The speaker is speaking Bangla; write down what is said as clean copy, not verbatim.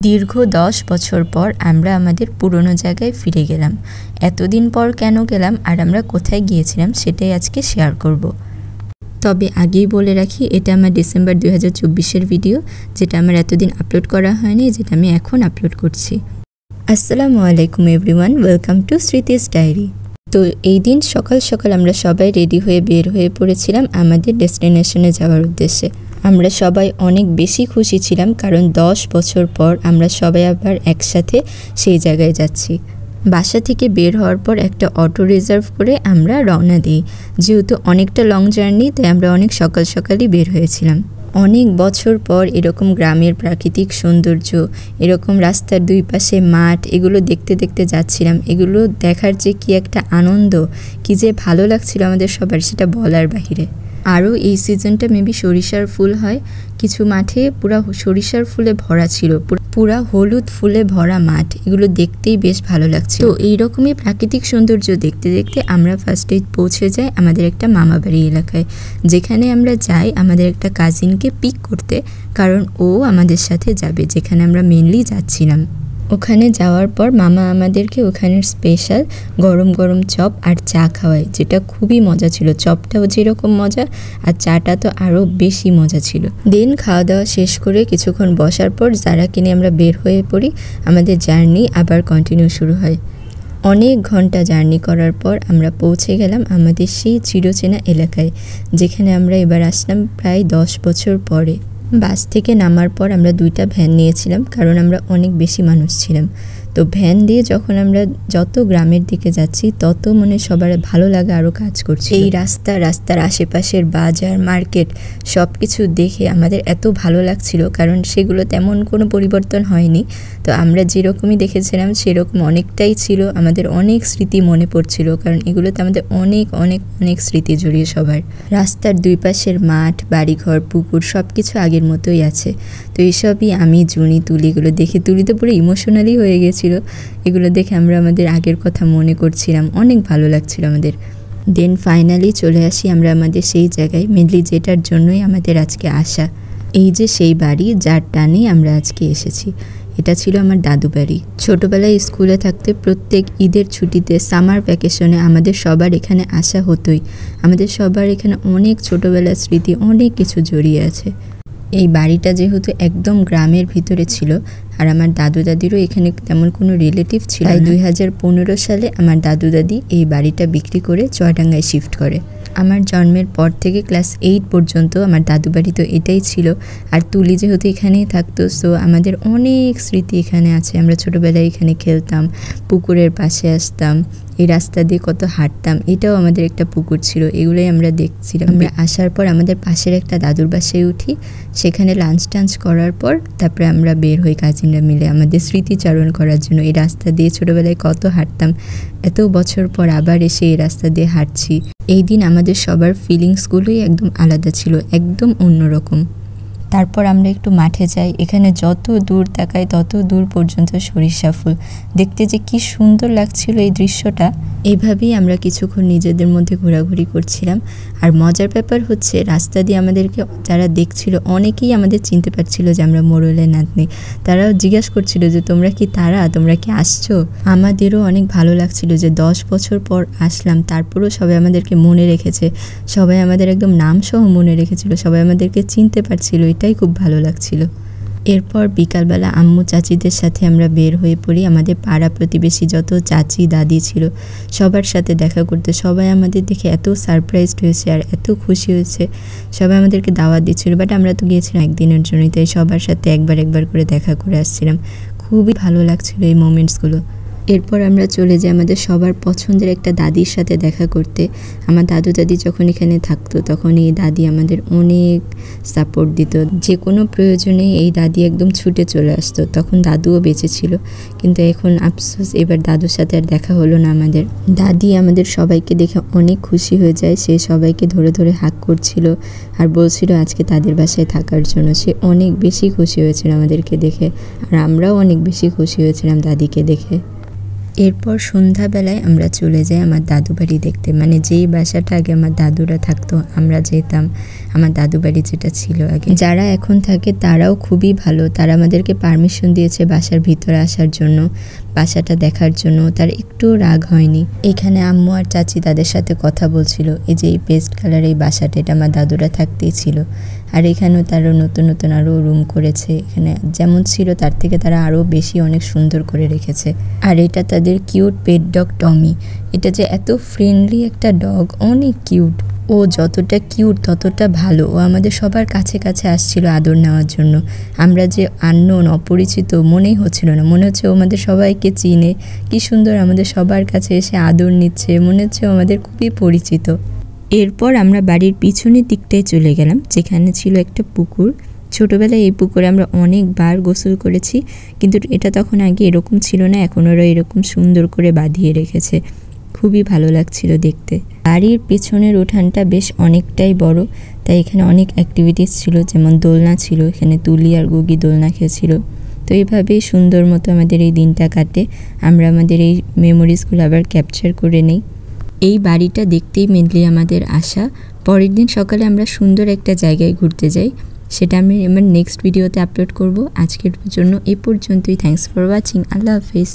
দীর্ঘ ১০ বছর পর আমরা আমাদের পুরনো জায়গায় ফিরে গেলাম। এতদিন পর কেন গেলাম আর আমরা কোথায় গিয়েছিলাম সেটাই আজকে শেয়ার করব। তবে আগেই বলে রাখি, এটা আমার ডিসেম্বর ২০২৪-এর ভিডিও, যেটা আমার এতদিন আপলোড করা হয়নি, যেটা আমি এখন আপলোড করছি। আসসালামু আলাইকুম এভরিওয়ান, ওয়েলকাম টু স্মৃতিস ডায়েরি। তো এই দিন সকাল সকাল আমরা সবাই রেডি হয়ে বের হয়ে পড়েছিলাম আমাদের ডেস্টিনেশনে যাওয়ার উদ্দেশ্যে। আমরা সবাই অনেক বেশি খুশি ছিলাম, কারণ ১০ বছর পর আমরা সবাই আবার একসাথে সেই জায়গায় যাচ্ছি। বাসা থেকে বের হওয়ার পর একটা অটো রিজার্ভ করে আমরা রওনা দিই। যেহেতু অনেকটা লং জার্নি, তাই আমরা অনেক সকাল সকালই বের হয়েছিলাম। অনেক বছর পর এরকম গ্রামের প্রাকৃতিক সৌন্দর্য, এরকম রাস্তার দুই পাশে মাঠ, এগুলো দেখতে দেখতে যাচ্ছিলাম। এগুলো দেখার যে কি একটা আনন্দ, কি যে ভালো লাগছিল আমাদের সবার, সেটা বলার বাহিরে। আরও এই সিজনটা মেবি সরিষার ফুল হয়, কিছু মাঠে পুরা সরিষার ফুলে ভরা ছিল, পুরা হলুদ ফুলে ভরা মাঠ। এগুলো দেখতেই বেশ ভালো লাগছে। তো এইরকমই প্রাকৃতিক সৌন্দর্য দেখতে দেখতে আমরা ফার্স্টে পৌঁছে যাই আমাদের একটা মামাবাড়ি এলাকায়, যেখানে আমরা যাই আমাদের একটা কাজিনকে পিক করতে, কারণ ও আমাদের সাথে যাবে যেখানে আমরা মেনলি যাচ্ছিলাম। ওখানে যাওয়ার পর মামা আমাদেরকে ওখানের স্পেশাল গরম গরম চপ আর চা খাওয়ায়, যেটা খুবই মজা ছিল। চপটাও যেরকম মজা আর চাটা তো আরও বেশি মজা ছিল। দেন খাওয়া দাওয়া শেষ করে কিছুক্ষণ বসার পর যারা কিনে আমরা বের হয়ে পড়ি। আমাদের জার্নি আবার কন্টিনিউ শুরু হয়। অনেক ঘন্টা জার্নি করার পর আমরা পৌঁছে গেলাম আমাদের সেই চিরচেনা এলাকায়, যেখানে আমরা এবার আসলাম প্রায় ১০ বছর পরে। বাস থেকে নামার পর আমরা 2টা ভ্যান নিয়েছিলাম, কারণ আমরা অনেক বেশি মানুষ ছিলাম। তো ভ্যান দিয়ে যখন আমরা যত গ্রামের দিকে যাচ্ছি, তত মনে সবার ভালো লাগা আরও কাজ করছে। এই রাস্তার আশেপাশের বাজার, মার্কেট সব কিছু দেখে আমাদের এত ভালো লাগছিল, কারণ সেগুলো তেমন কোনো পরিবর্তন হয়নি। তো আমরা যেরকমই দেখেছিলাম সেরকম অনেকটাই ছিল। আমাদের অনেক স্মৃতি মনে পড়ছিল, কারণ এগুলোতে আমাদের অনেক অনেক অনেক স্মৃতি জড়িয়ে সবার। রাস্তার দুই পাশের মাঠ, বাড়িঘর, পুকুর সব কিছু আগের মতোই আছে। তো এইসবই আমি, জুনি, তুলিগুলো দেখে তুলি তো পুরো ইমোশনালি হয়ে গেছিল। এগুলো দেখে আমরা আমাদের আগের কথা মনে করছিলাম, অনেক ভালো লাগছিল আমাদের। দেন ফাইনালি চলে আসি আমরা আমাদের সেই জায়গায়, মেনলি যেটার জন্যই আমাদের আজকে আসা। এই যে সেই বাড়ি যার টানে আমরা আজকে এসেছি, এটা ছিল আমার দাদু বাড়ি। ছোটোবেলায় স্কুলে থাকতে প্রত্যেক ঈদের ছুটিতে, সামার ভ্যাকেশনে আমাদের সবার এখানে আসা হতোই। আমাদের সবার এখানে অনেক ছোটোবেলার স্মৃতি, অনেক কিছু জড়িয়ে আছে। এই বাড়িটা যেহেতু একদম গ্রামের ভিতরে ছিল, আর আমার দাদু দাদিরও এখানে তেমন কোনো রিলেটিভ ছিল, তাই 2015 সালে আমার দাদু দাদি এই বাড়িটা বিক্রি করে চুয়াডাঙ্গায় শিফট করে। আমার জন্মের পর থেকে ক্লাস 8 পর্যন্ত আমার দাদু বাড়ি তো এটাই ছিল। আর তুলি যেহেতু এখানেই থাকতো, সো আমাদের অনেক স্মৃতি এখানে আছে। আমরা ছোটোবেলায় এখানে খেলতাম, পুকুরের পাশে আসতাম, এই রাস্তা দিয়ে কত হাঁটতাম। এটাও আমাদের একটা পুকুর ছিল, এগুলোই আমরা দেখছিলাম। আমরা আসার পর আমাদের পাশের একটা দাদুর বাসায় উঠি, সেখানে লাঞ্চ টাঞ্চ করার পর তারপরে আমরা বের হই কাজিনরা মিলে আমাদের স্মৃতিচারণ করার জন্য। এই রাস্তা দিয়ে ছোটোবেলায় কত হাঁটতাম, এত বছর পর আবার এসে এই রাস্তা দিয়ে হাঁটছি। এই দিন আমাদের সবার ফিলিংসগুলোই একদম আলাদা ছিল, একদম অন্যরকম। তারপর আমরা একটু মাঠে যাই, এখানে যত দূর তাকাই তত দূর পর্যন্ত সরিষা ফুল। দেখতে যে কি সুন্দর লাগছিল এই দৃশ্যটা। এইভাবেই আমরা কিছুক্ষণ নিজেদের মধ্যে ঘোরাঘুরি করছিলাম। আর মজার ব্যাপার হচ্ছে, রাস্তা দিয়ে আমাদেরকে যারা দেখছিল অনেকেই আমাদের চিনতে পারছিল যে আমরা মোড়লের নাতনি। তারাও জিজ্ঞাসা করছিল যে তোমরা কি তারা, তোমরা কি আসছো। আমাদেরও অনেক ভালো লাগছিল যে 10 বছর পর আসলাম, তারপরেও সবাই আমাদেরকে মনে রেখেছে, সবাই আমাদের একদম নামসহ মনে রেখেছিল, সবাই আমাদেরকে চিনতে পারছিল। এটাই খুব ভালো লাগছিল। এরপর বিকালবেলা আম্মু চাচিদের সাথে আমরা বের হয়ে পড়ি আমাদের পাড়া প্রতিবেশী যত চাচি দাদি ছিল সবার সাথে দেখা করতে। সবাই আমাদের দেখে এত সারপ্রাইজড হয়েছে আর এত খুশি হয়েছে। সবাই আমাদেরকে দাওয়াত দিচ্ছিল, বাট আমরা তো গিয়েছিলাম একদিনের জন্যই, তাই সবার সাথে একবার করে দেখা করে আসছিলাম। খুবই ভালো লাগছিল এই মোমেন্টসগুলো। এরপর আমরা চলে যাই আমাদের সবার পছন্দের একটা দাদির সাথে দেখা করতে। আমার দাদু দাদি যখন এখানে থাকতো, তখন এই দাদি আমাদের অনেক সাপোর্ট দিত। যে কোনো প্রয়োজনে এই দাদি একদম ছুটে চলে আসতো। তখন দাদুও বেঁচে ছিল, কিন্তু এখন আফসোস এবার দাদুর সাথে আর দেখা হলো না আমাদের। দাদি আমাদের সবাইকে দেখে অনেক খুশি হয়ে যায়, সে সবাইকে ধরে ধরে হাক করছিল আর বলছিল আজকে তাদের বাসায় থাকার জন্য। সে অনেক বেশি খুশি হয়েছিল আমাদেরকে দেখে, আর আমরাও অনেক বেশি খুশি হয়েছিলাম দাদিকে দেখে। এরপর সন্ধ্যাবেলায় আমরা চলে যাই আমার দাদু বাড়ি দেখতে, মানে যেই বাসাটা আগে আমার দাদুরা থাকতো আমরা যেতাম, আমার দাদু বাড়ি যেটা ছিল আগে। যারা এখন থাকে তারাও খুবই ভালো, তারা আমাদেরকে পারমিশন দিয়েছে বাসার ভিতরে আসার জন্য, বাসাটা দেখার জন্য, তার একটু রাগ হয়নি। এখানে আম্মু আর চাচি তাদের সাথে কথা বলছিল, এই যে এই পেস্ট কালার এই বাসাটা এটা আমার দাদুরা থাকতেই ছিল। আর এখানেও তারা নতুন নতুন আরও রুম করেছে, এখানে যেমন ছিল তার থেকে তারা আরও বেশি অনেক সুন্দর করে রেখেছে। আর এটা তাদের কিউট পেট ডগ টমি, এটা যে এত ফ্রেন্ডলি একটা ডগ, অনেক কিউট। ও যতটা কিউট ততটা ভালো, ও আমাদের সবার কাছে কাছে আসছিল আদর নেওয়ার জন্য। আমরা যে আননোন অপরিচিত মনেই হচ্ছিল না, মনে হচ্ছে ও আমাদের সবাইকে চিনে, কি সুন্দর আমাদের সবার কাছে এসে আদর নিচ্ছে, মনে হচ্ছে ও আমাদের খুবই পরিচিত। এরপর আমরা বাড়ির পিছনের দিকটায় চলে গেলাম, যেখানে ছিল একটা পুকুর। ছোটোবেলায় এই পুকুরে আমরা অনেকবার গোসল করেছি, কিন্তু এটা তখন আগে এরকম ছিল না, এখন ওরা এরকম সুন্দর করে বাঁধিয়ে রেখেছে, খুবই ভালো লাগছিল দেখতে। বাড়ির পেছনের উঠানটা বেশ অনেকটাই বড়, তাই এখানে অনেক অ্যাক্টিভিটিস ছিল, যেমন দোলনা ছিল, এখানে তুলি আর গুগি দোলনা খেয়েছিল। তো এইভাবেই সুন্দর মতো আমাদের এই দিনটা কাটে, আমরা আমাদের এই মেমোরিজগুলো আবার ক্যাপচার করে নেই। এই বাড়িটা দেখতেই মেনলি আমাদের আশা। পরের দিন সকালে আমরা সুন্দর একটা জায়গায় ঘুরতে যাই, সেটা আমি আমার নেক্সট ভিডিওতে আপলোড করব। আজকের জন্য এই পর্যন্তই। Thanks for watching. Allah Hafiz.